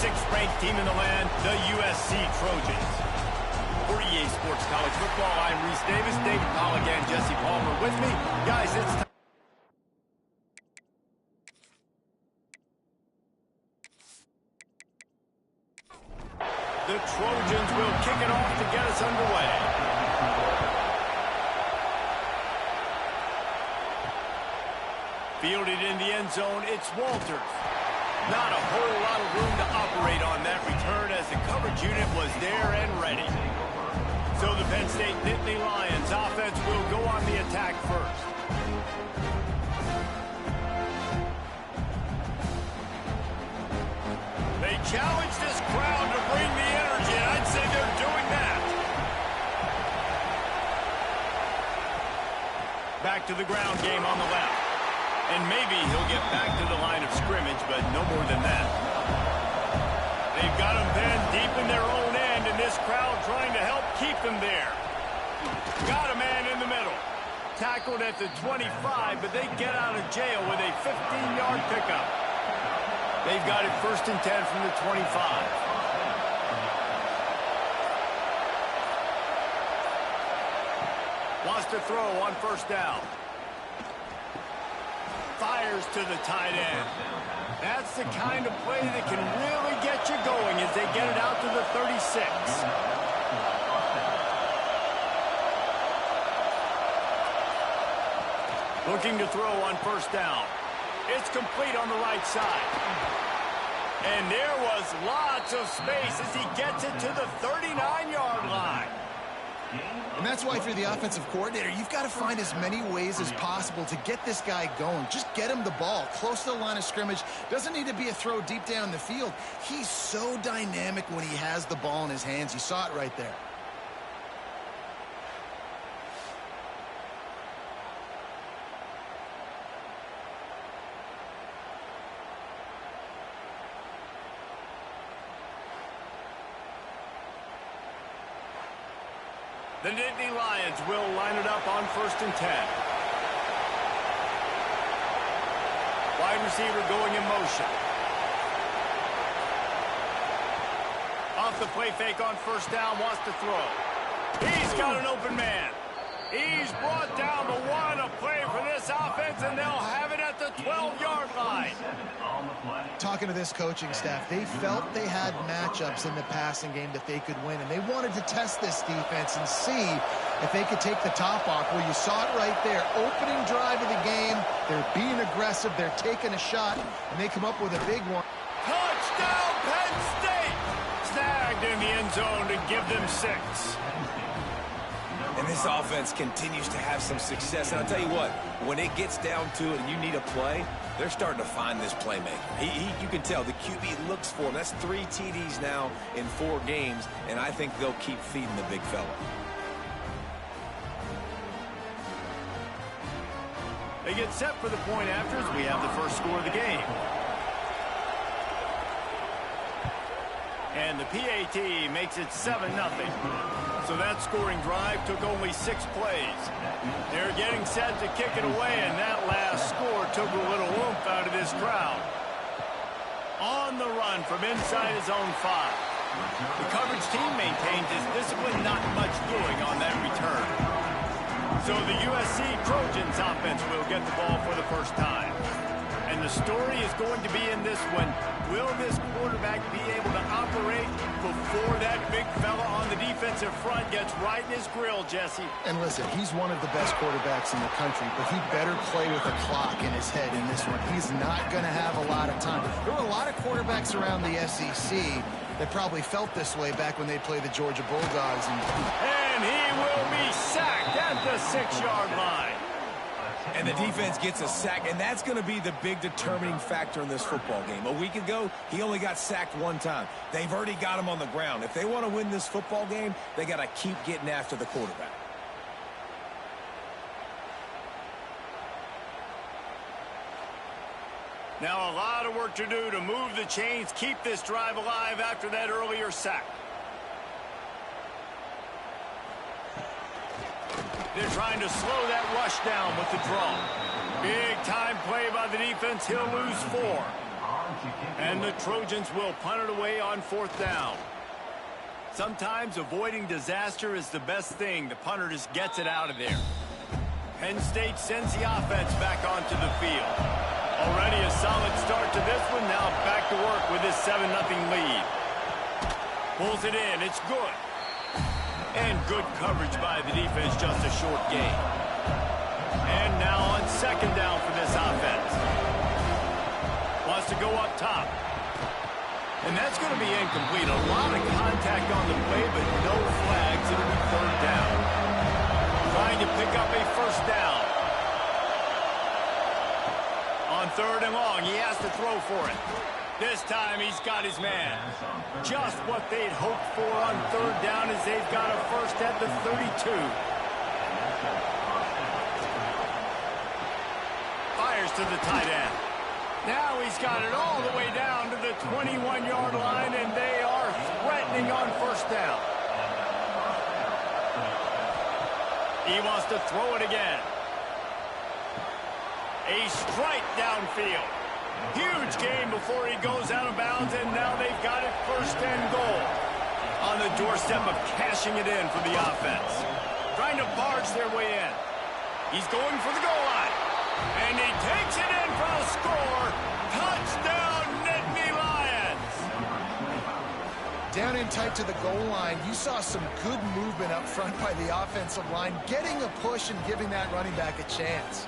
6th-ranked team in the land, the USC Trojans. For EA Sports College Football, I'm Reese Davis, David Pollack, and Jesse Palmer with me. Guys, it's time. The Trojans will kick it off to get us underway. Fielded in the end zone, it's Walters. Not a whole lot of room to operate on that return as the coverage unit was there and ready. So the Penn State Nittany Lions offense will go on the attack first. They challenge this crowd to bring the energy, and I'd say they're doing that. Back to the ground game on the left. And maybe he'll get back to the line of scrimmage, but no more than that. They've got him pinned deep in their own end, and this crowd trying to help keep them there. Got a man in the middle. Tackled at the 25, but they get out of jail with a 15-yard pickup. They've got it 1st and 10 from the 25. Wants to throw on 1st down. Fires to the tight end. That's the kind of play that can really get you going as they get it out to the 36. Looking to throw on 1st down. It's complete on the right side. And there was lots of space as he gets it to the 39-yard line. And that's why if you're the offensive coordinator, you've got to find as many ways as possible to get this guy going. Just get him the ball close to the line of scrimmage. Doesn't need to be a throw deep down the field. He's so dynamic when he has the ball in his hands. You saw it right there. The Nittany Lions will line it up on 1st and 10. Wide receiver going in motion. Off the play fake on 1st down, wants to throw. He's got an open man. He's brought down the one, a play for this offense, and they'll have it at the 12-yard line. Talking to this coaching staff, they felt they had matchups in the passing game that they could win, and they wanted to test this defense and see if they could take the top off. Well, you saw it right there. Opening drive of the game, they're being aggressive, they're taking a shot, and they come up with a big one. Touchdown, Penn State! Snagged in the end zone to give them 6. And this offense continues to have some success. And I'll tell you what, when it gets down to it and you need a play, they're starting to find this playmaker. You can tell the QB looks for him. That's 3 TDs now in 4 games, and I think they'll keep feeding the big fella. They get set for the point after as we have the first score of the game. And the PAT makes it 7-0. So that scoring drive took only 6 plays. They're getting set to kick it away, and that last score took a little oomph out of this crowd. On the run from inside his own 5. The coverage team maintains his discipline, not much doing on that return. So the USC Trojans offense will get the ball for the first time. And the story is going to be in this one. Will this quarterback be able to operate before that big fella on the defensive front gets right in his grill, Jesse? And listen, he's one of the best quarterbacks in the country, but he better play with a clock in his head in this one. He's not going to have a lot of time. There were a lot of quarterbacks around the SEC that probably felt this way back when they played the Georgia Bulldogs. And he will be sacked at the 6-yard line. And the defense gets a sack, and that's going to be the big determining factor in this football game. A week ago, he only got sacked 1 time. They've already got him on the ground. If they want to win this football game, they got to keep getting after the quarterback. Now a lot of work to do to move the chains, keep this drive alive after that earlier sack. They're trying to slow that rush down with the draw. Big time play by the defense. He'll lose 4. And the Trojans will punt it away on 4th down. Sometimes avoiding disaster is the best thing. The punter just gets it out of there. Penn State sends the offense back onto the field. Already a solid start to this one. Now back to work with this 7-0 lead. Pulls it in. It's good. And good coverage by the defense. Just a short gain. And now on 2nd down for this offense. Wants to go up top. And that's going to be incomplete. A lot of contact on the play, but no flags. It'll be 3rd down. Trying to pick up a 1st down. On 3rd and long, he has to throw for it. This time he's got his man. Just what they'd hoped for on 3rd down as they've got a 1st at the 32. Fires to the tight end. Now he's got it all the way down to the 21-yard line, and they are threatening on 1st down. He wants to throw it again. A strike downfield. Huge gain before he goes out of bounds, and now they've got it 1st and goal. On the doorstep of cashing it in for the offense. Trying to barge their way in. He's going for the goal line. And he takes it in for the score. Touchdown, Nittany Lions. Down in tight to the goal line, you saw some good movement up front by the offensive line, getting a push and giving that running back a chance.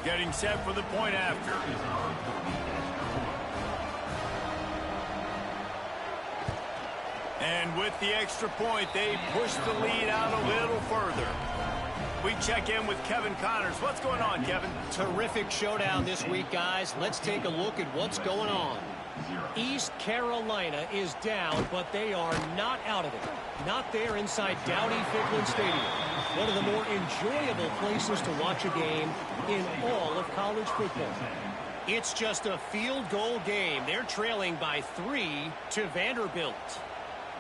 Getting set for the point after. And with the extra point, they push the lead out a little further. We check in with Kevin Connors. What's going on, Kevin? Terrific showdown this week, guys. Let's take a look at what's going on. East Carolina is down, but they are not out of it. Not there inside Dowdy-Ficklin Stadium. One of the more enjoyable places to watch a game in all of college football. It's just a field goal game. They're trailing by 3 to Vanderbilt.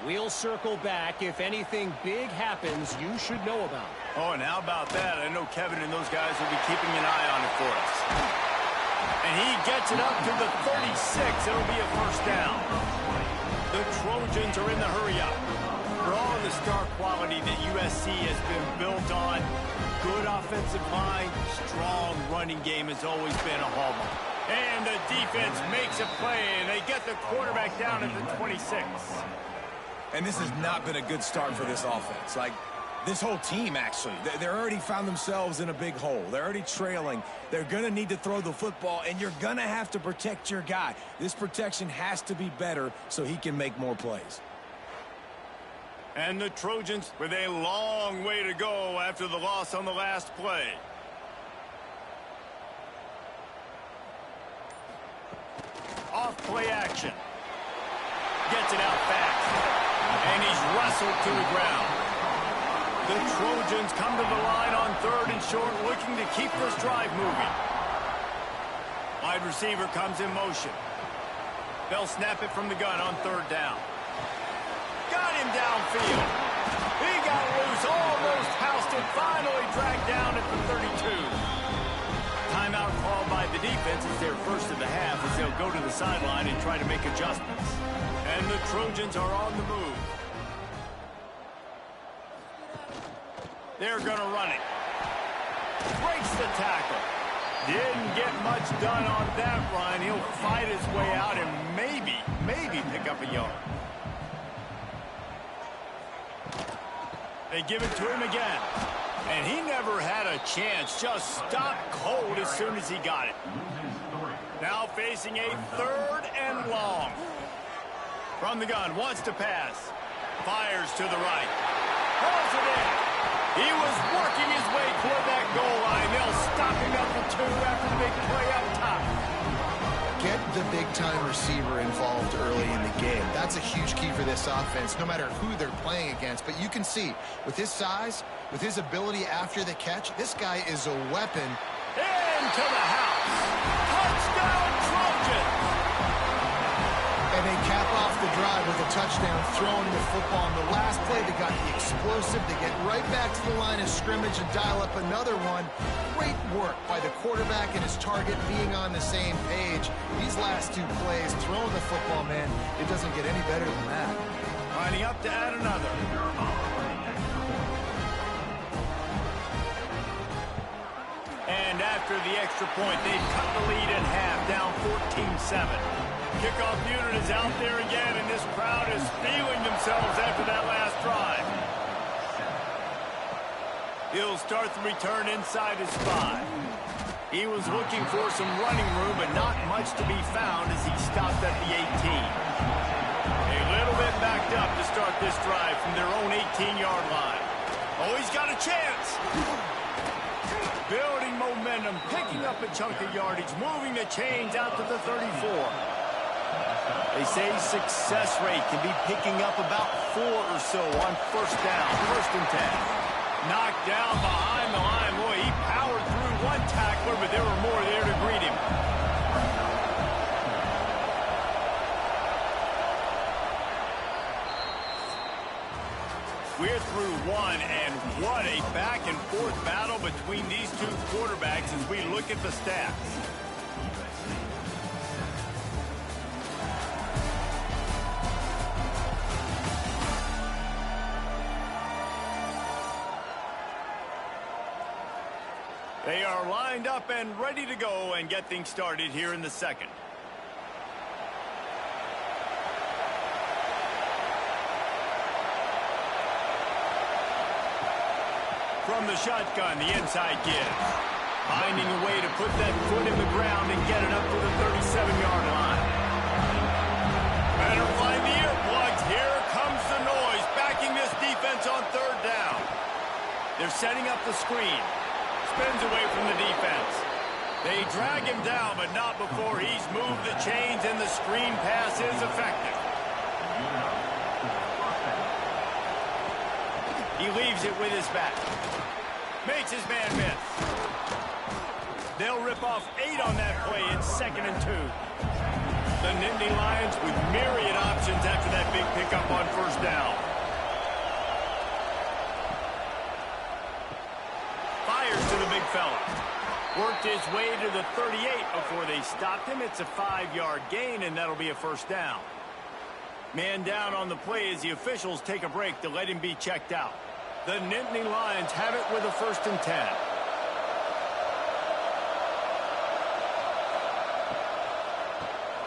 We'll circle back if anything big happens you should know about. Oh, and how about that? I know Kevin and those guys will be keeping an eye on it for us. And he gets it up to the 36. It'll be a 1st down. The Trojans are in the hurry-up. For all of the star quality that USC has been built on, good offensive line, strong running game has always been a hallmark. And the defense makes a play, and they get the quarterback down at the 26. And this has not been a good start for this offense. Like, this whole team, actually. They're already found themselves in a big hole. They're already trailing. They're going to need to throw the football, and you're going to have to protect your guy. This protection has to be better so he can make more plays. And the Trojans with a long way to go after the loss on the last play. Off play action. Gets it out fast. And he's wrestled to the ground. The Trojans come to the line on 3rd and short, looking to keep this drive moving. Wide receiver comes in motion. They'll snap it from the gun on 3rd down. Got him downfield. He got loose, almost housed it, finally dragged down at the 32. Timeout called by the defense is their first of the half as they'll go to the sideline and try to make adjustments. And the Trojans are on the move. They're going to run it. Breaks the tackle. Didn't get much done on that run. He'll fight his way out and maybe pick up a yard. They give it to him again. And he never had a chance. Just stopped cold as soon as he got it. Now facing a 3rd and long. From the gun, wants to pass. Fires to the right. Pulls it in. He was working his way toward that goal line. They'll stop him at the 2 after the big play up top. Get the big-time receiver involved early in the game. That's a huge key for this offense, no matter who they're playing against. But you can see, with his size, with his ability after the catch, this guy is a weapon. Into the house. Touchdown, Trojans. And they cap off the drive with a touchdown throwing the football. On the last play, they got the explosive. They get right back to the line of scrimmage and dial up another one. Great work by the quarterback and his target being on the same page. These last two plays, throwing the football, man, it doesn't get any better than that. Lining up to add another. And after the extra point, they've cut the lead in half, down 14-7. Kickoff unit is out there again, and this crowd is feeling themselves after that last drive. He'll start the return inside his 5. He was looking for some running room, but not much to be found as he stopped at the 18. A little bit backed up to start this drive from their own 18-yard line. Oh, he's got a chance. Building momentum, picking up a chunk of yardage, moving the chains out to the 34. They say success rate can be picking up about 4 or so on first down, 1st and 10. Knocked down behind the line. Boy, he powered through one tackler, but there were more there to greet him. We're through one, and what a back-and-forth battle between these two quarterbacks as we look at the stats. They are lined up and ready to go and get things started here in the second. From the shotgun, the inside give. Finding a way to put that foot in the ground and get it up to the 37-yard line. Better find the earplugs. Here comes the noise, backing this defense on 3rd down. They're setting up the screen. Spins away from the defense. They drag him down, but not before he's moved the chains and the screen pass is effective. He leaves it with his back. Makes his man miss. They'll rip off 8 on that play in 2nd and 2. The Nittany Lions with myriad options after that big pickup on 1st down. Fires to the big fella. Worked his way to the 38 before they stopped him. It's a 5-yard gain, and that'll be a 1st down. Man down on the play as the officials take a break to let him be checked out. The Nittany Lions have it with a 1st and 10.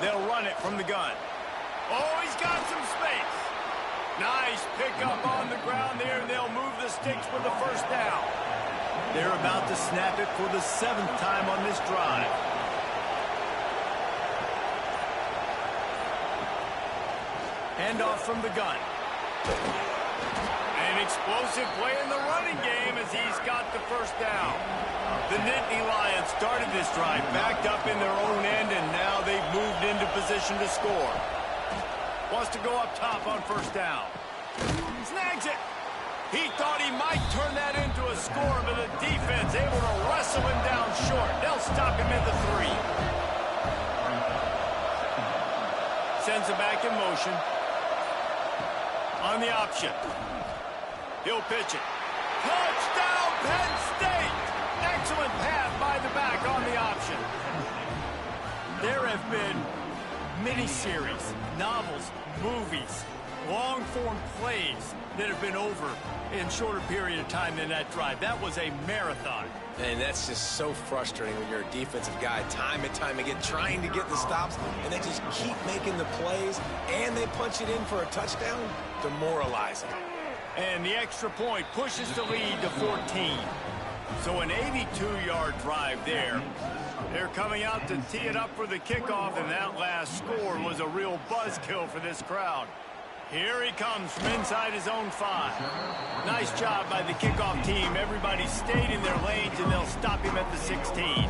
They'll run it from the gun. Oh, he's got some space. Nice pickup on the ground there, and they'll move the sticks for the 1st down. They're about to snap it for the 7th time on this drive. Handoff from the gun. An explosive play in the running game as he's got the 1st down. The Nittany Lions started this drive backed up in their own end, and now they've moved into position to score. Wants to go up top on 1st down. Snags it. He thought he might turn that into a score, but the defense able to wrestle him down short. They'll stop him at the 3. Sends it back in motion. On the option. He'll pitch it. Touchdown, Penn State! Excellent pass by the back on the option. There have been mini-series, novels, movies, long-form plays that have been over in shorter period of time than that drive. That was a marathon. And that's just so frustrating when you're a defensive guy, time and time again, trying to get the stops, and they just keep making the plays, and they punch it in for a touchdown. Demoralizing. And the extra point pushes the lead to 14. So an 82-yard drive there. They're coming out to tee it up for the kickoff, and that last score was a real buzzkill for this crowd. Here he comes from inside his own 5. Nice job by the kickoff team. Everybody stayed in their lanes, and they'll stop him at the 16.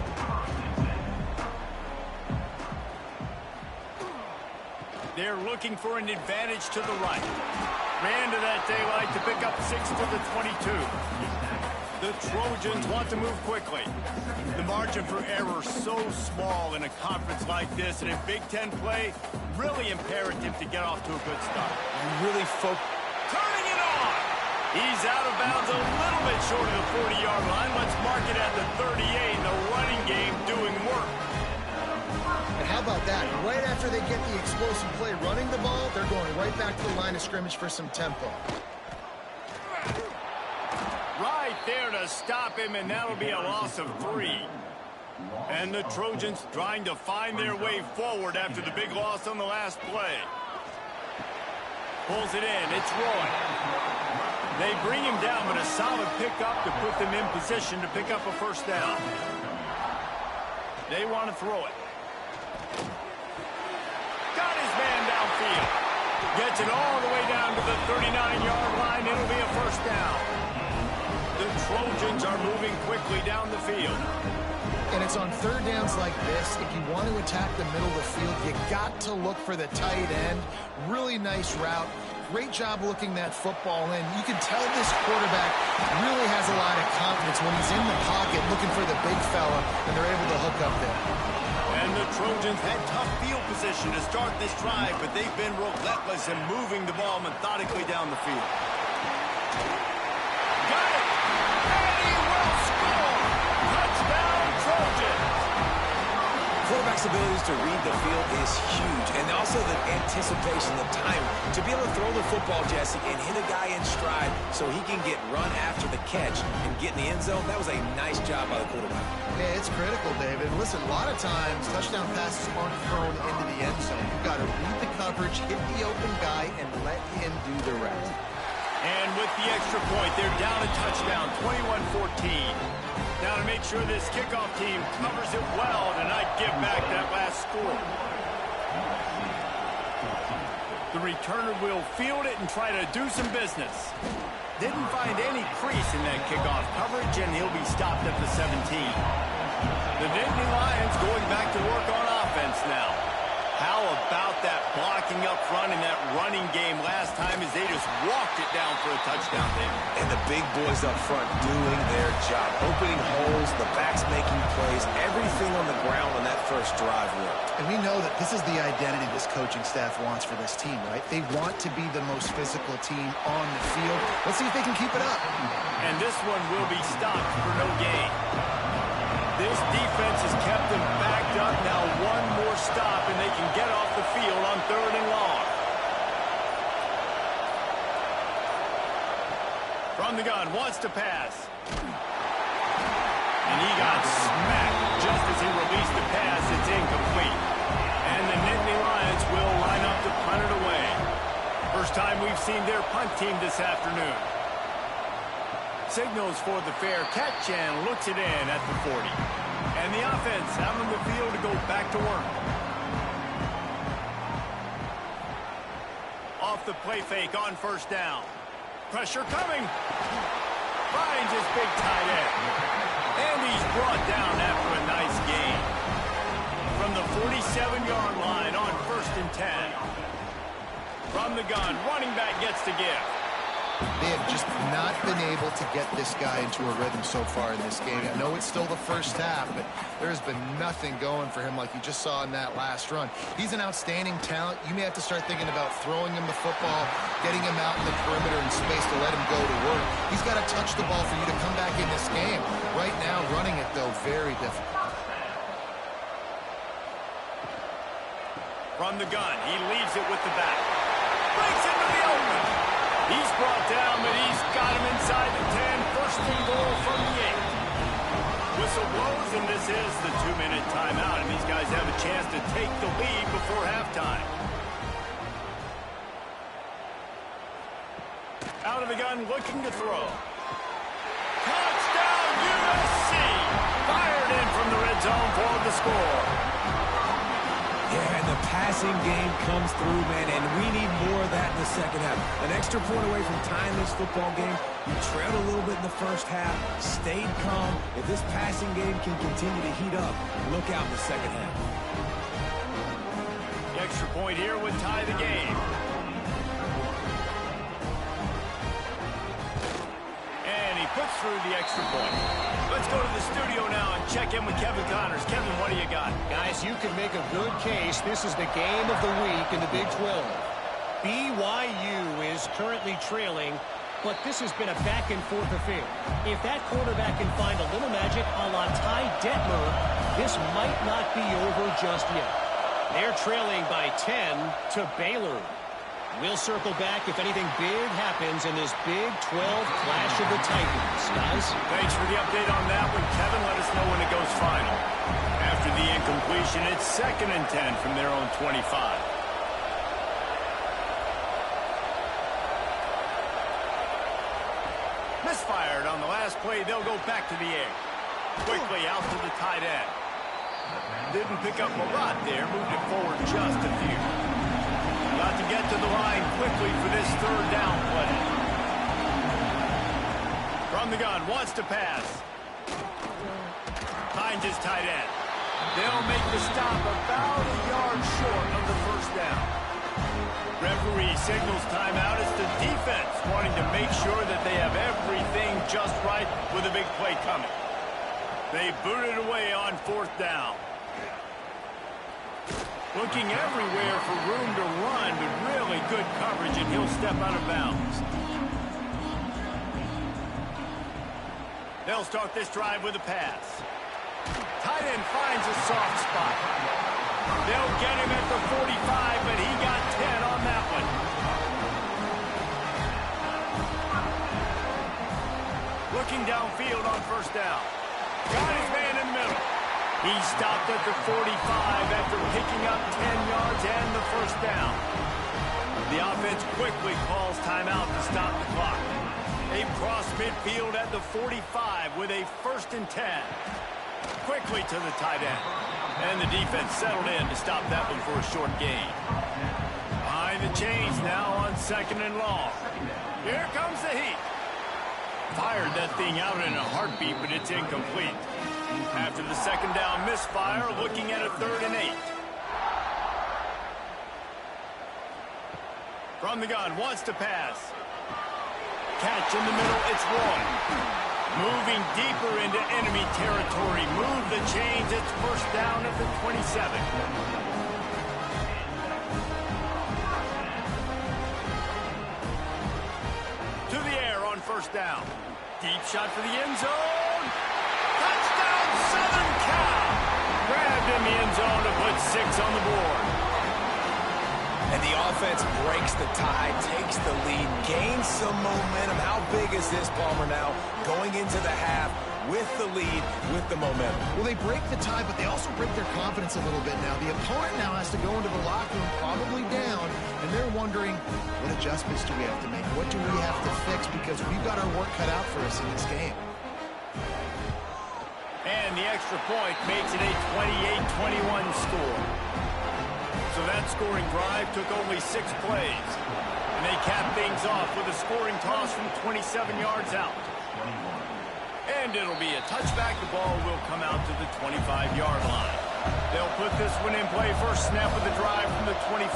They're looking for an advantage to the right. Ran to that daylight to pick up 6 to the 22. The Trojans want to move quickly. The margin for error so small in a conference like this, and in Big Ten play, really imperative to get off to a good start. You really focus. Turning it on! He's out of bounds a little bit short of the 40-yard line. Let's mark it at the 38, the running game doing work. And how about that? Right after they get the explosive play running the ball, they're going right back to the line of scrimmage for some tempo. Right there to stop him, and that'll be a loss of 3. And the Trojans trying to find their way forward after the big loss on the last play. Pulls it in. It's Roy. They bring him down, but a solid pickup to put them in position to pick up a first down. They want to throw it. Got his man downfield. Gets it all the way down to the 39-yard line. It'll be a first down. The Trojans are moving quickly down the field. And it's on third downs like this. If you want to attack the middle of the field, you got to look for the tight end. Really nice route. Great job looking that football in. You can tell this quarterback really has a lot of confidence when he's in the pocket looking for the big fella, and they're able to hook up there. And the Trojans had tough field position to start this drive, but they've been relentless in moving the ball methodically down the field. Got it! And he will score! Touchdown, Trojans! Quarterback's abilities to read the field is huge, and also the anticipation, the time to be able to throw the football, Jesse, and hit a guy in stride so he can get run after the catch and get in the end zone. That was a nice job by the quarterback. Yeah, it's critical, David. Listen, a lot of times touchdown passes aren't thrown into the end zone. You've got to read the coverage, hit the open guy, and let him do the rest. And with the extra point, they're down a touchdown, 21-14. Now to make sure this kickoff team covers it well to not give back that last score. The returner will field it and try to do some business. Didn't find any crease in that kickoff coverage, and he'll be stopped at the 17. The Nittany Lions going back to work on offense now. How about that blocking up front in that running game last time as they just walked it down for a touchdown there. And the big boys up front doing their job. Opening holes, the backs making plays, everything on the ground on that first drive worked. And we know that this is the identity this coaching staff wants for this team, right? They want to be the most physical team on the field. Let's see if they can keep it up. And this one will be stopped for no gain. This defense has kept them backed up. Now one more stop, and they can get off the field on 3rd and long. From the gun, wants to pass. And he got smacked just as he released the pass. It's incomplete. And the Nittany Lions will line up to punt it away. First time we've seen their punt team this afternoon. Signals for the fair catch and looks it in at the 40. And the offense out on the field to go back to work. Off the play fake on first down. Pressure coming. Finds his big tight end. And he's brought down after a nice gain. From the 47-yard line on 1st and 10. From the gun, running back gets to give. They have just not been able to get this guy into a rhythm so far in this game. I know it's still the first half, but there's been nothing going for him like you just saw in that last run. He's an outstanding talent. You may have to start thinking about throwing him the football, getting him out in the perimeter in space to let him go to work. He's got to touch the ball for you to come back in this game. Right now, running it, though, very difficult. From the gun, he leaves it with the back. Breaks into the open. He's brought down, but he's got him inside the 10. 1st and goal from the 8. Whistle blows, and this is the 2-minute timeout, and these guys have a chance to take the lead before halftime. Out of the gun, looking to throw. Touchdown, USC! Fired in from the red zone for the score. Yeah, and the passing game comes through, man, and we need more of that in the second half. An extra point away from tying this football game. You trailed a little bit in the first half, stayed calm. If this passing game can continue to heat up, look out in the second half. The extra point here would tie the game. And he puts through the extra point. Let's go to the studio now and check in with Kevin Connors. Kevin, what do you got? Guys, you can make a good case. This is the game of the week in the Big 12. BYU is currently trailing, but this has been a back-and-forth affair. If that quarterback can find a little magic a la Ty Detmer, this might not be over just yet. They're trailing by 10 to Baylor. We'll circle back if anything big happens in this Big 12 clash of the Titans. Guys? Thanks for the update on that one, Kevin. Let us know when it goes final. After the incompletion, it's 2nd and 10 from their own 25. Misfired on the last play. They'll go back to the air. Quickly out to the tight end. Didn't pick up a lot there. Moved it forward just a few. Got to get to the line quickly for this 3rd down play. From the gun, wants to pass. Finds his tight end. They'll make the stop about a yard short of the 1st down. Referee signals timeout. It's the defense wanting to make sure that they have everything just right with a big play coming. They boot it away on 4th down. Looking everywhere for room to run, but really good coverage, and he'll step out of bounds. They'll start this drive with a pass. Tight end finds a soft spot. They'll get him at the 45, but he got 10 on that one. Looking downfield on 1st down. Got his man in the middle. He stopped at the 45 after picking up 10 yards and the 1st down. The offense quickly calls timeout to stop the clock. They cross midfield at the 45 with a 1st and 10. Quickly to the tight end. And the defense settled in to stop that one for a short gain. Behind the chains now on 2nd and long. Here comes the heat. Fired that thing out in a heartbeat, but it's incomplete. After the 2nd down misfire, looking at a 3rd and 8. From the gun, wants to pass. Catch in the middle, it's Roy. Moving deeper into enemy territory. Move the chains, it's 1st down at the 27. To the air on 1st down. Deep shot for the end zone. Touchdown, Southern Cal. Grabbed in the end zone to put 6 on the board. And the offense breaks the tie, takes the lead, gains some momentum. How big is this, Palmer, now? Going into the half with the lead, with the momentum. Well, they break the tie, but they also break their confidence a little bit now. The opponent now has to go into the locker room probably down, and they're wondering, what adjustments do we have to make? What do we have to fix? Because we've got our work cut out for us in this game. And the extra point makes it a 28-21 score. So that scoring drive took only 6 plays. And they capped things off with a scoring toss from 27 yards out. And it'll be a touchback. The ball will come out to the 25-yard line. They'll put this one in play. First snap of the drive from the 25.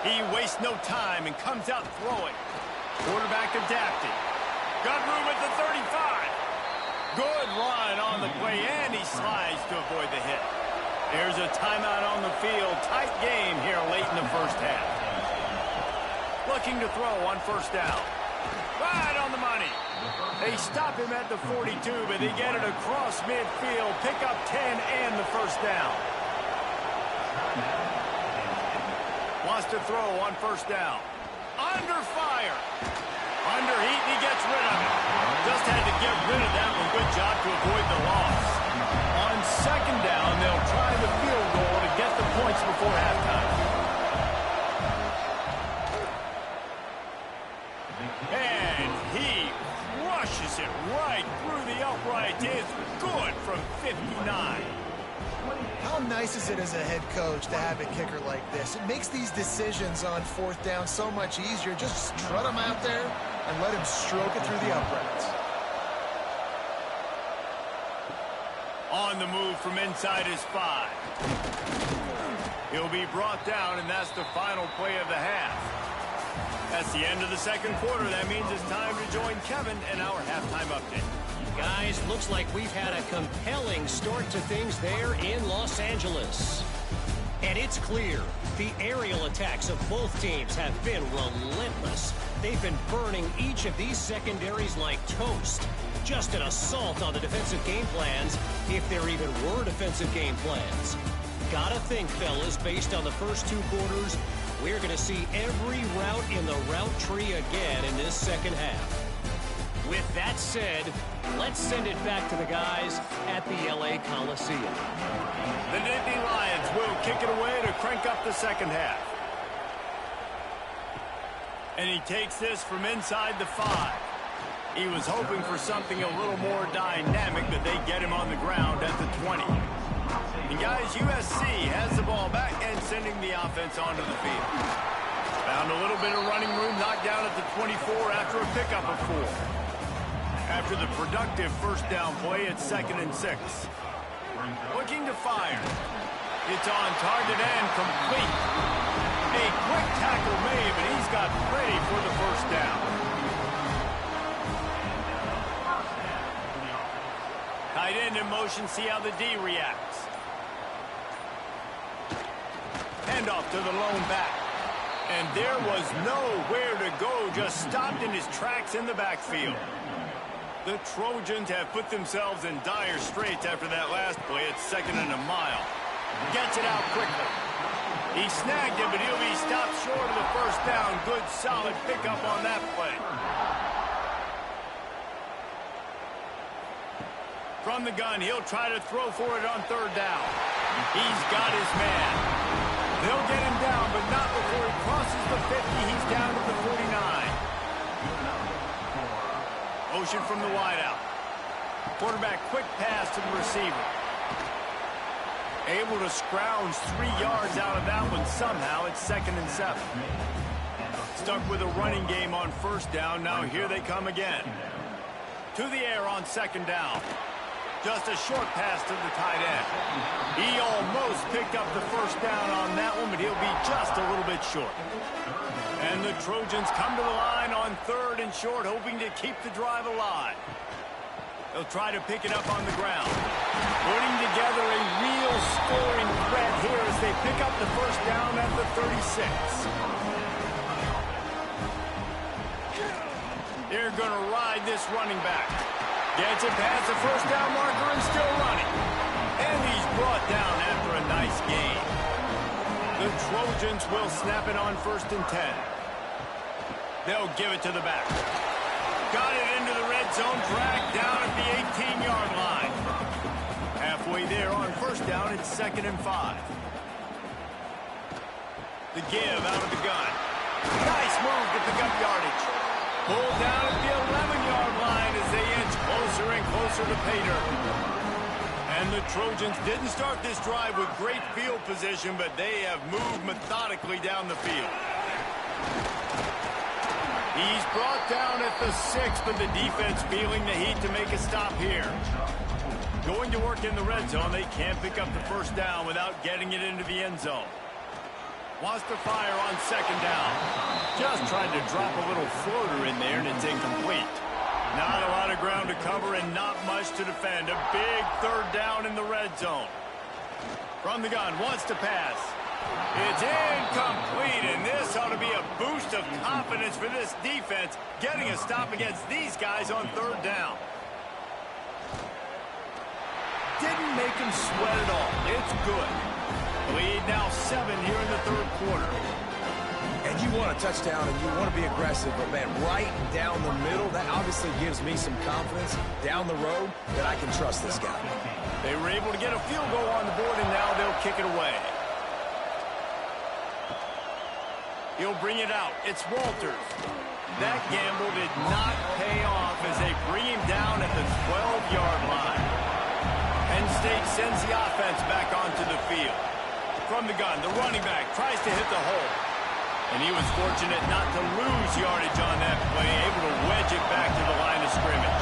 He wastes no time and comes out throwing. Quarterback adapted. Got room at the 35. Good run on the play, and he slides to avoid the hit. There's a timeout on the field. Tight game here late in the 1st half. Looking to throw on 1st down. Right on the money. They stop him at the 42, but they get it across midfield. Pick up 10 and the 1st down. Wants to throw on 1st down. Under fire. Under heat, and he gets rid of it. Just had to get rid of that one. Good job to avoid the loss. On 2nd down, they'll try the field goal to get the points before halftime. And he rushes it right through the upright. It's good from 59. How nice is it as a head coach to have a kicker like this? It makes these decisions on 4th down so much easier. Just strut him out there and let him stroke it through the uprights. On the move from inside his 5. He'll be brought down, and that's the final play of the half. That's the end of the second quarter. That means it's time to join Kevin in our halftime update. Guys, looks like we've had a compelling start to things there in Los Angeles. And it's clear the aerial attacks of both teams have been relentless. They've been burning each of these secondaries like toast. Just an assault on the defensive game plans, if there even were defensive game plans. Gotta think, fellas, based on the first two quarters, we're going to see every route in the route tree again in this second half. With that said, let's send it back to the guys at the LA Coliseum. The Nittany Lions will kick it away to crank up the second half. And he takes this from inside the 5. He was hoping for something a little more dynamic, but they get him on the ground at the 20. And guys, USC has the ball back and sending the offense onto the field. Found a little bit of running room, knocked down at the 24 after a pickup of 4. After the productive first down play, it's 2nd and 6. Looking to fire. It's on target and complete. A quick tackle made, but he's got ready for the first down. Tight end in motion, see how the D reacts. Handoff to the lone back. And there was nowhere to go, just stopped in his tracks in the backfield. The Trojans have put themselves in dire straits after that last play. It's 2nd and a mile. Gets it out quickly. He snagged it, but he'll be stopped short of the first down. Good, solid pickup on that play. From the gun, he'll try to throw for it on 3rd down. He's got his man. They'll get him down, but not before he crosses the 50. He's down to the 49. Motion from the wideout. Quarterback quick pass to the receiver. Able to scrounge 3 yards out of that one somehow. It's 2nd and 7. Stuck with a running game on 1st down. Now here they come again. To the air on 2nd down. Just a short pass to the tight end. He almost picked up the first down on that one, but he'll be just a little bit short. And the Trojans come to the line on 3rd and short, hoping to keep the drive alive. They'll try to pick it up on the ground. Putting together a real scoring threat here as they pick up the first down at the 36. They're going to ride this running back. Gets it past the first down marker and still running. And he's brought down after a nice gain. The Trojans will snap it on 1st and 10. They'll give it to the back. Got it into the red zone, dragged down at the 18-yard line. Halfway there on 1st down, it's 2nd and 5. The give out of the gun. Nice move to pick up yardage. Pulled down at the 11-yard line as they inch closer and closer to pay dirt. And the Trojans didn't start this drive with great field position, but they have moved methodically down the field. He's brought down at the 6, but the defense feeling the heat to make a stop here. Going to work in the red zone, they can't pick up the first down without getting it into the end zone. Wants to fire on 2nd down. Just tried to drop a little floater in there, and it's incomplete. Not a lot of ground to cover and not much to defend. A big 3rd down in the red zone. From the gun, wants to pass. It's incomplete, and this ought to be a boost of confidence for this defense, getting a stop against these guys on 3rd down. Didn't make him sweat at all. It's good. Lead now 7 here in the 3rd quarter. And you want a touchdown and you want to be aggressive, but man, right down the middle, that obviously gives me some confidence down the road that I can trust this guy. They were able to get a field goal on the board, and now they'll kick it away. He'll bring it out. It's Walters. That gamble did not pay off as they bring him down at the 12-yard line. Penn State sends the offense back onto the field. From the gun, the running back tries to hit the hole. And he was fortunate not to lose yardage on that play, able to wedge it back to the line of scrimmage.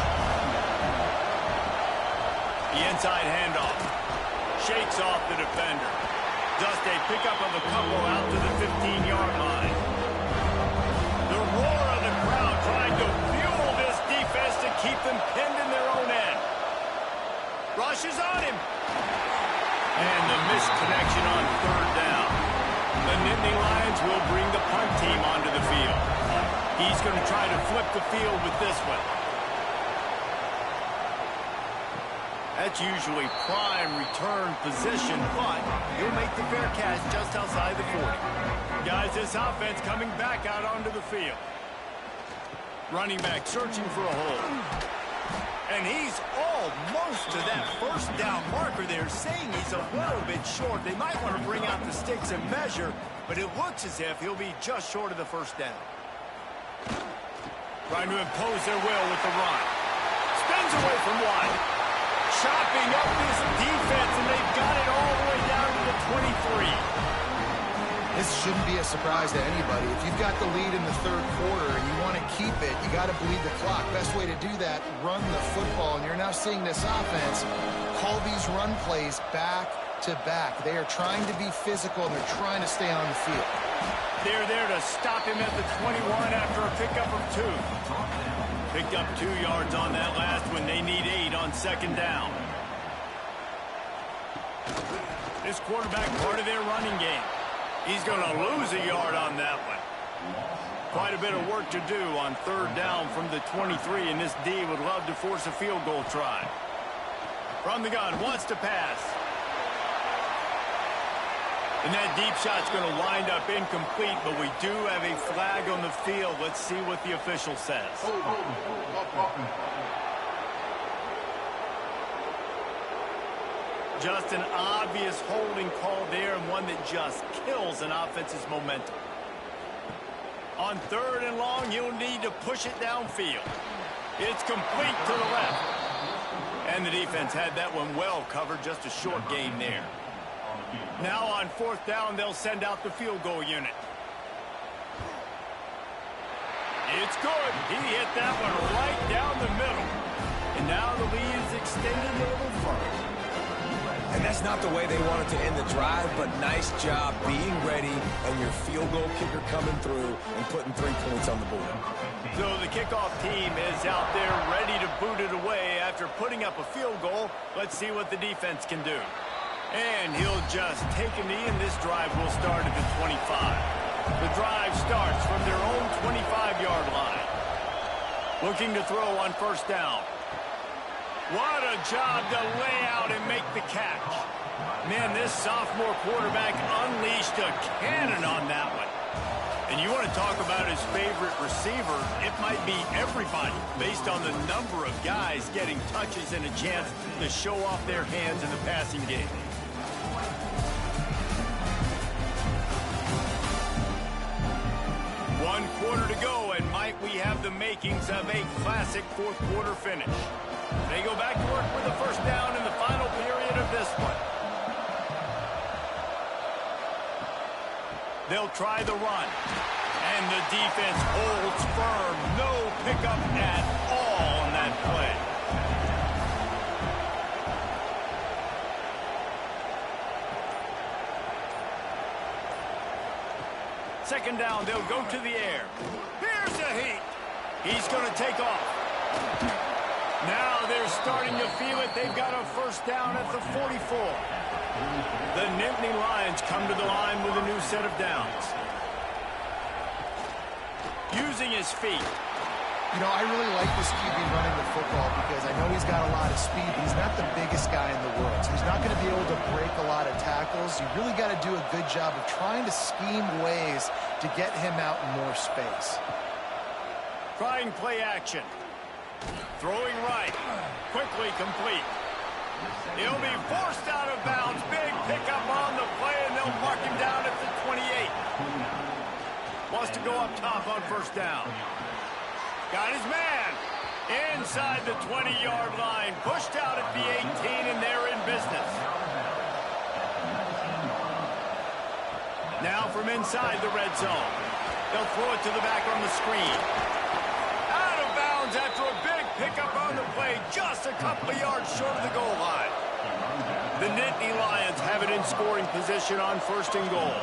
The inside handoff. Shakes off the defender. Just a pickup of a couple out to the 15-yard line. And the missed connection on third down. The Nittany Lions will bring the punt team onto the field. He's going to try to flip the field with this one. That's usually prime return position, but he'll make the fair catch just outside the 40. Guys, this offense coming back out onto the field. Running back searching for a hole. And he's almost to that first down marker there, saying he's a little bit short. They might want to bring out the sticks and measure, but it looks as if he'll be just short of the first down. Trying to impose their will with the run. Spins away from one. Chopping up this defense, and they've got it all the way down to the 23. This shouldn't be a surprise to anybody. If you've got the lead in the third quarter and you want to keep it, you got to bleed the clock. Best way to do that, run the football. And you're now seeing this offense call these run plays back to back. They are trying to be physical, and they're trying to stay on the field. They're there to stop him at the 21 after a pickup of 2. Picked up 2 yards on that last one. They need 8 on second down. This quarterback part of their running game. He's going to lose a yard on that one. Quite a bit of work to do on third down from the 23, and this D would love to force a field goal try. From the gun, wants to pass. And that deep shot's going to wind up incomplete, but we do have a flag on the field. Let's see what the official says. Just an obvious holding call there, and one that just kills an offense's momentum. On third and long, you'll need to push it downfield. It's complete to the left. And the defense had that one well covered, just a short gain there. Now on fourth down, they'll send out the field goal unit. It's good. He hit that one right down the middle. And now the lead is extended a little further. And that's not the way they wanted to end the drive, but nice job being ready and your field goal kicker coming through and putting 3 points on the board. So the kickoff team is out there ready to boot it away after putting up a field goal. Let's see what the defense can do. And he'll just take a knee, and this drive will start at the 25. The drive starts from their own 25-yard line. Looking to throw on first down. What a job to lay out and make the catch. Man, this sophomore quarterback unleashed a cannon on that one. And you want to talk about his favorite receiver, it might be everybody based on the number of guys getting touches and a chance to show off their hands in the passing game. One quarter to go, and Mike, we have the makings of a classic fourth quarter finish. They go back to work with the first down in the final period of this one. They'll try the run. And the defense holds firm. No pickup at all on that play. Second down, they'll go to the air. Here's a heat. He's going to take off. Now they're starting to feel it. They've got a first down at the 44. The Nittany Lions come to the line with a new set of downs. Using his feet. You know, I really like this QB running the football because I know he's got a lot of speed, but he's not the biggest guy in the world. So he's not going to be able to break a lot of tackles. You really got to do a good job of trying to scheme ways to get him out in more space. Trying play action. Throwing right. Quickly complete. He'll be forced out of bounds. Big pickup on the play, and they'll mark him down at the 28. Wants to go up top on first down. Got his man. Inside the 20-yard line. Pushed out at the 18, and they're in business. Now from inside the red zone. They'll throw it to the back on the screen. Out of bounds after a big pickup on the play, just a couple of yards short of the goal line. The Nittany Lions have it in scoring position on first and goal.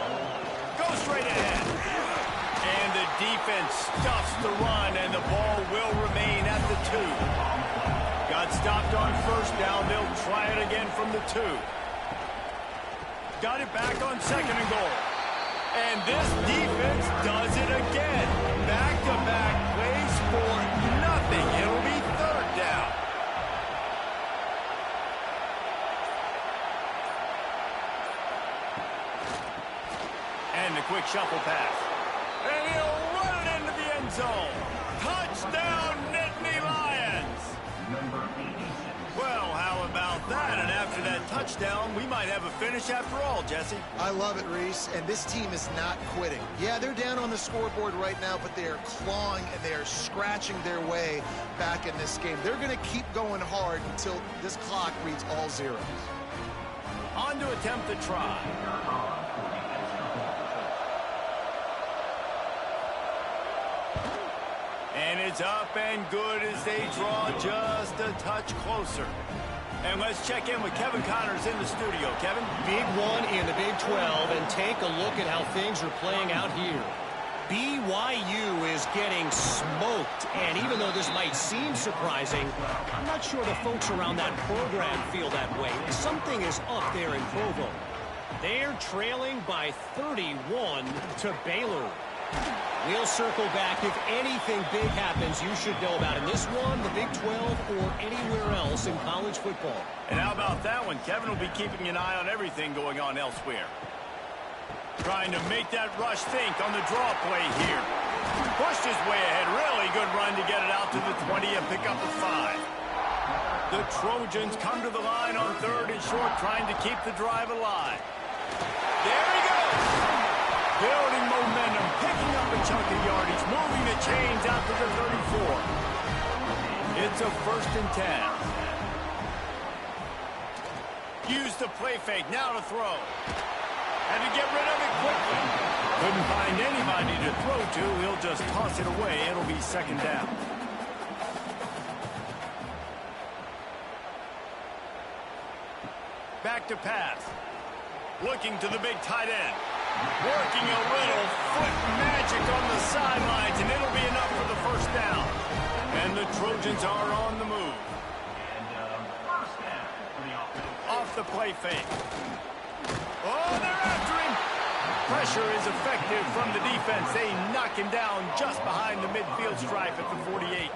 Go straight ahead. And the defense stuffs the run, and the ball will remain at the 2. Got stopped on first down. They'll try it again from the 2. got it back on 2nd and goal. And this defense does it again. Back-to-back plays for nothing. It'll be 3rd down. And the quick shuffle pass. And he'll run it into the end zone. Touchdown, Nittany Lions. Well, how about that? And after that touchdown, we might have a finish after all, Jesse. I love it, Reese, and this team is not quitting. Yeah, they're down on the scoreboard right now, but they are clawing and they are scratching their way back in this game. They're going to keep going hard until this clock reads all zeros. On to attempt the try. And it's up and good as they draw just a touch closer. And let's check in with Kevin Connors in the studio. Kevin? Big one in the Big 12, and take a look at how things are playing out here. BYU is getting smoked, and even though this might seem surprising, I'm not sure the folks around that program feel that way. Something is up there in Provo. They're trailing by 31 to Baylor. We'll circle back. If anything big happens, you should know about in this one, the Big 12, or anywhere else in college football. And how about that one? Kevin will be keeping an eye on everything going on elsewhere. Trying to make that rush think on the draw play here. Pushed his way ahead. Really good run to get it out to the 20 and pick up a 5. The Trojans come to the line on 3rd and short, trying to keep the drive alive. There he goes. Building momentum, picking up a chunk of yardage, moving the chains out to the 34. It's a 1st and 10. Use the play fake, now to throw. And to get rid of it quickly. Couldn't find anybody to throw to. He'll just toss it away. It'll be 2nd down. Back to pass. Looking to the big tight end. Working a little foot magic on the sidelines, and it'll be enough for the 1st down. And the Trojans are on the move. Off the play fake. Oh, they're after him. Pressure is effective from the defense. They knock him down just behind the midfield stripe at the 48.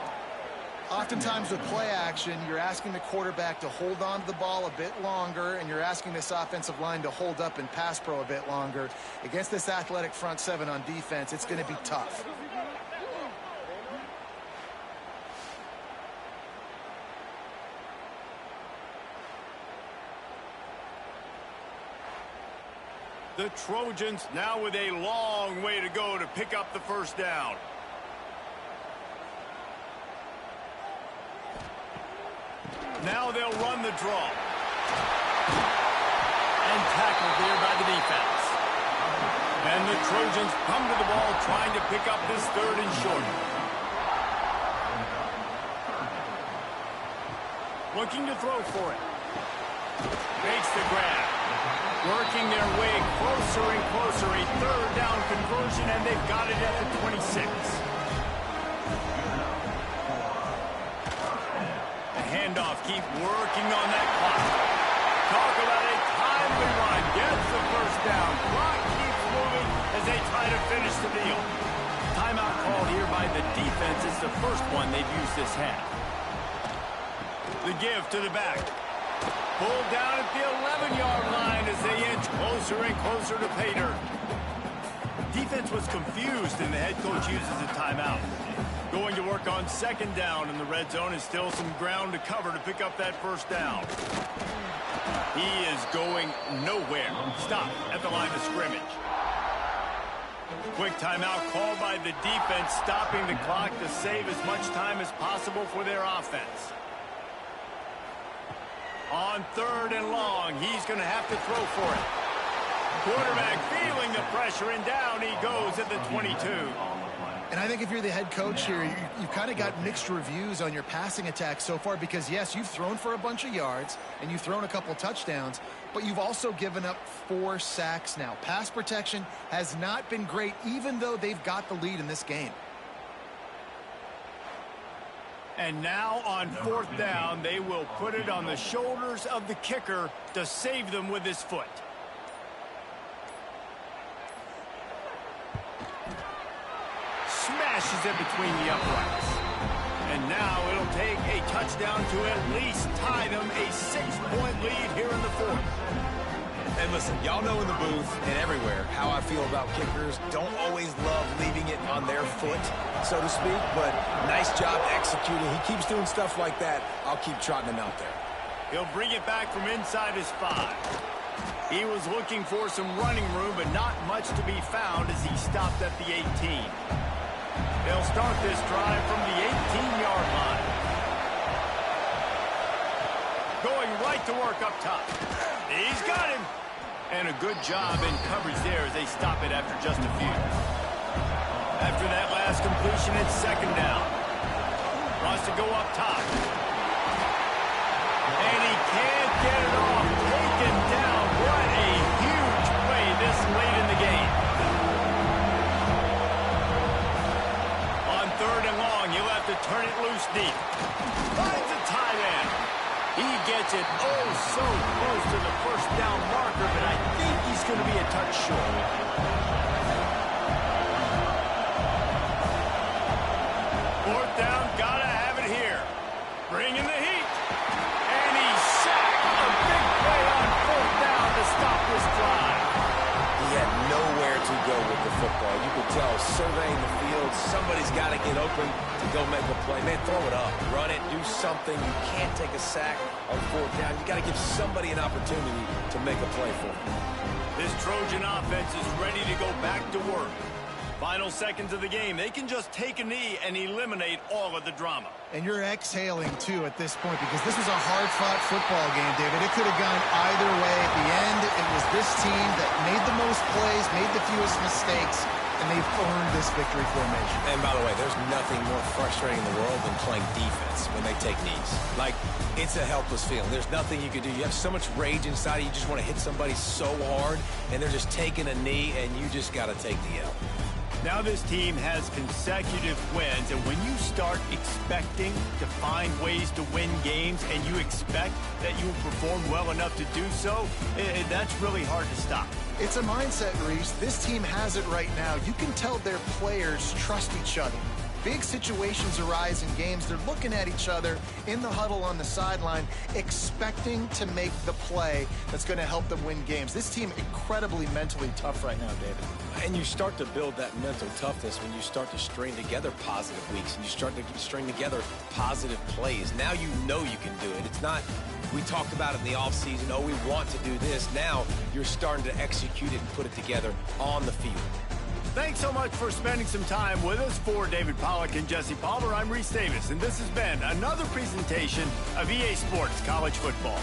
Oftentimes with play action, you're asking the quarterback to hold on to the ball a bit longer, and you're asking this offensive line to hold up in pass pro a bit longer. Against this athletic front 7 on defense, it's going to be tough. The Trojans now with a long way to go to pick up the 1st down. Now they'll run the draw. And tackled there by the defense. And the Trojans come to the ball trying to pick up this 3rd and short. Looking to throw for it. Makes the grab. Working their way closer and closer. A 3rd down conversion, and they've got it at the 26. Handoff, keep working on that clock. Talk about a timely run. Gets the 1st down. Clock keeps moving as they try to finish the deal. Timeout called here by the defense. It's the 1st one they've used this half. The give to the back. Pulled down at the 11-yard line as they inch closer and closer to pay dirt. Defense was confused, and the head coach uses a timeout. Going to work on 2nd down in the red zone, is still some ground to cover to pick up that 1st down. He is going nowhere. Stop at the line of scrimmage. Quick timeout called by the defense, stopping the clock to save as much time as possible for their offense. On 3rd and long, he's going to have to throw for it. Quarterback feeling the pressure, and down he goes at the 22. And I think if you're the head coach here, you've kind of got mixed reviews on your passing attack so far because, yes, you've thrown for a bunch of yards and you've thrown a couple of touchdowns, but you've also given up 4 sacks now. Pass protection has not been great, even though they've got the lead in this game. And now on 4th down, they will put it on the shoulders of the kicker to save them with his foot. smashes it between the uprights. And now it'll take a touchdown to at least tie them a 6-point lead here in the fourth. And listen, y'all know in the booth and everywhere how I feel about kickers. Don't always love leaving it on their foot, so to speak, but nice job executing. He keeps doing stuff like that. I'll keep trotting him out there. He'll bring it back from inside his 5. He was looking for some running room, but not much to be found as he stopped at the 18. They'll start this drive from the 18-yard line. Going right to work up top. He's got him. And a good job in coverage there as they stop it after just a few. After that last completion, it's second down. Wants to go up top. And he can't get it off. Taken down. What a huge play this late in the game. On third and long, he'll have to turn it loose deep. Finds a tight end. He gets it oh so close to the first down marker, but I think he's going to be a touch short. Fourth down, gotta have it here. Bringing the heat. And he's sacked. A big play on fourth down to stop this drive. He had nowhere to go with the football. You could tell, surveying the field, somebody's got to get open to go make a play. Man, throw it up, run it, do something. You can't take a sack on fourth down. You got to give somebody an opportunity to make a play for him. This Trojan offense is ready to go back to work. Final seconds of the game. They can just take a knee and eliminate all of the drama. And you're exhaling, too, at this point, because this was a hard-fought football game, David. It could have gone either way. At the end, it was this team that made the most plays, made the fewest mistakes, and they've earned this victory formation. And by the way, there's nothing more frustrating in the world than playing defense when they take knees. Like, it's a helpless feeling. There's nothing you can do. You have so much rage inside you. You just want to hit somebody so hard, and they're just taking a knee, and you just got to take the L. Now this team has consecutive wins, and when you start expecting to find ways to win games and you expect that you will perform well enough to do so, that's really hard to stop. It's a mindset, Reese. This team has it right now. You can tell their players trust each other. Big situations arise in games. They're looking at each other in the huddle on the sideline, expecting to make the play that's going to help them win games. This team incredibly mentally tough right now, David. And you start to build that mental toughness when you start to string together positive weeks and you start to string together positive plays. Now you know you can do it. It's not, we talked about it in the offseason, oh, we want to do this. Now you're starting to execute it and put it together on the field. Thanks so much for spending some time with us. For David Pollack and Jesse Palmer, I'm Reese Davis, and this has been another presentation of EA Sports College Football.